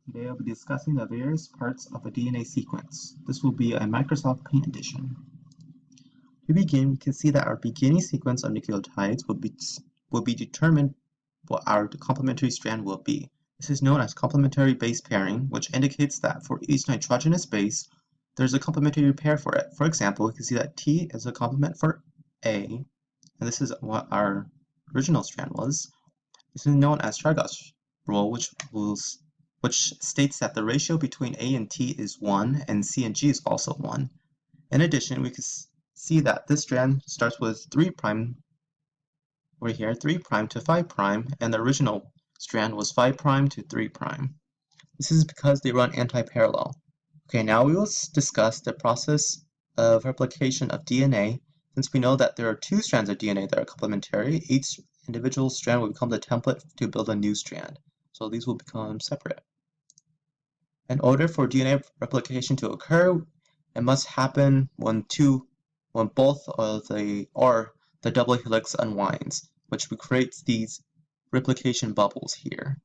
Today I'll be discussing the various parts of a DNA sequence. This will be a Microsoft Paint edition. To begin, we can see that our beginning sequence of nucleotides will be determined what our complementary strand will be. This is known as complementary base pairing, which indicates that for each nitrogenous base, there's a complementary pair for it. For example, we can see that T is a complement for A, and this is what our original strand was. This is known as Chargas rule, which states that the ratio between A and T is 1 and C and G is also 1. In addition, we can see that this strand starts with 3' over here, 3' to 5', and the original strand was 5' to 3'. This is because they run anti-parallel. Okay, now we will discuss the process of replication of DNA. Since we know that there are two strands of DNA that are complementary, each individual strand will become the template to build a new strand. So these will become separate. In order for DNA replication to occur, it must happen when both of the double helix unwinds, which creates these replication bubbles here.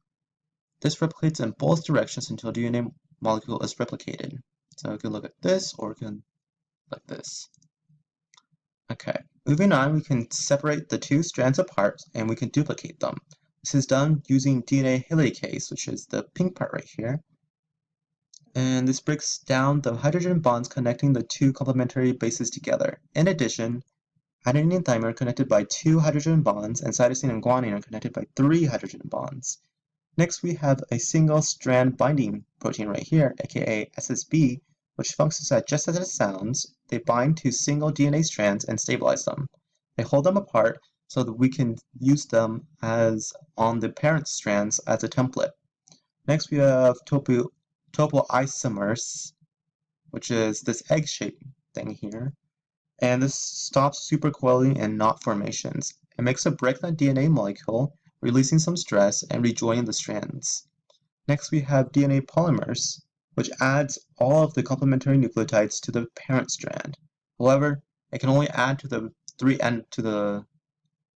This replicates in both directions until DNA molecule is replicated. So we can look at this, or we can like this. Okay, moving on, we can separate the two strands apart and we can duplicate them. This is done using DNA helicase, which is the pink part right here. And this breaks down the hydrogen bonds connecting the two complementary bases together. In addition, adenine and thymine are connected by 2 hydrogen bonds, and cytosine and guanine are connected by 3 hydrogen bonds. Next, we have a single strand binding protein right here, aka SSB, which functions just as it sounds. They bind to single DNA strands and stabilize them. They hold them apart so that we can use them as on the parent strands as a template. Next, we have topoisomers, which is this egg-shaped thing here. And this stops supercoiling and knot formations. It makes a break in the DNA molecule, releasing some stress and rejoining the strands. Next, we have DNA polymers, which adds all of the complementary nucleotides to the parent strand. However, it can only add to the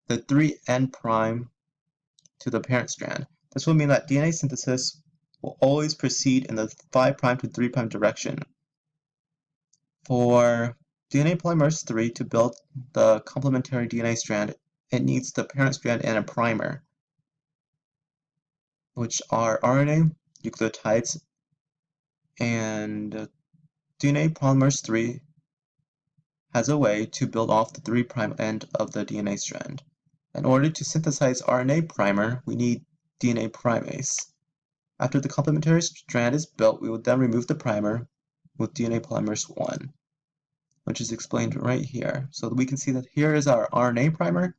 3N prime to the parent strand. This will mean that DNA synthesis will always proceed in the 5' to 3' direction. For DNA polymerase 3 to build the complementary DNA strand, it needs the parent strand and a primer, which are RNA nucleotides, and DNA polymerase 3 has a way to build off the 3' end of the DNA strand. In order to synthesize RNA primer, we need DNA primase. After the complementary strand is built, we will then remove the primer with DNA polymerase 1, which is explained right here. So we can see that here is our RNA primer,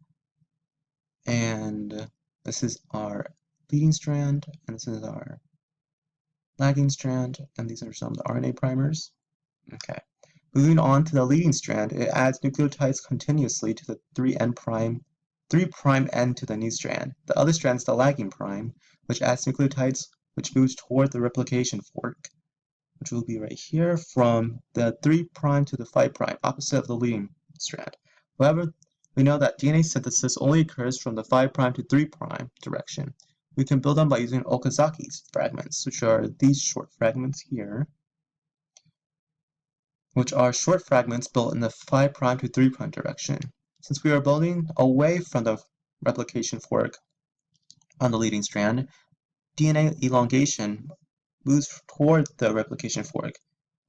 and this is our leading strand, and this is our lagging strand, and these are some of the RNA primers. Okay. Moving on to the leading strand, it adds nucleotides continuously to the 3' end to the new strand. The other strand is the lagging prime, which adds nucleotides which moves toward the replication fork, which will be right here from the 3' to the 5', opposite of the leading strand. However, we know that DNA synthesis only occurs from the 5' to 3' direction. We can build them by using Okazaki's fragments, which are these short fragments here, which are short fragments built in the 5' to 3' direction. Since we are building away from the replication fork on the leading strand, DNA elongation moves toward the replication fork,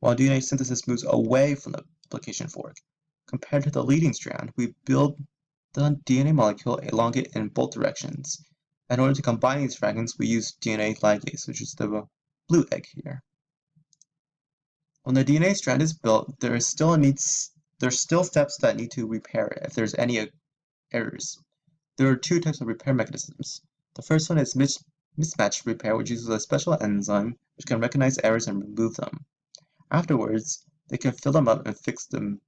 while DNA synthesis moves away from the replication fork. Compared to the leading strand, we build the DNA molecule elongate in both directions. In order to combine these fragments, we use DNA ligase, which is the blue egg here. When the DNA strand is built, there's still steps that need to repair it if there's any errors. There are 2 types of repair mechanisms. The first one is mismatch repair, which uses a special enzyme which can recognize errors and remove them. Afterwards, they can fill them up and fix the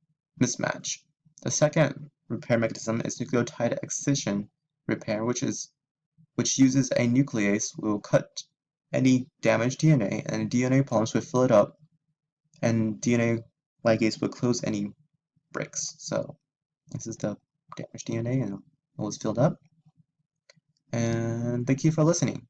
mismatch. The second repair mechanism is nucleotide excision repair, which uses a nuclease will cut any damaged DNA, and DNA polymers will fill it up, and DNA ligase will close any breaks. So this is the damaged DNA, and it was filled up. And thank you for listening.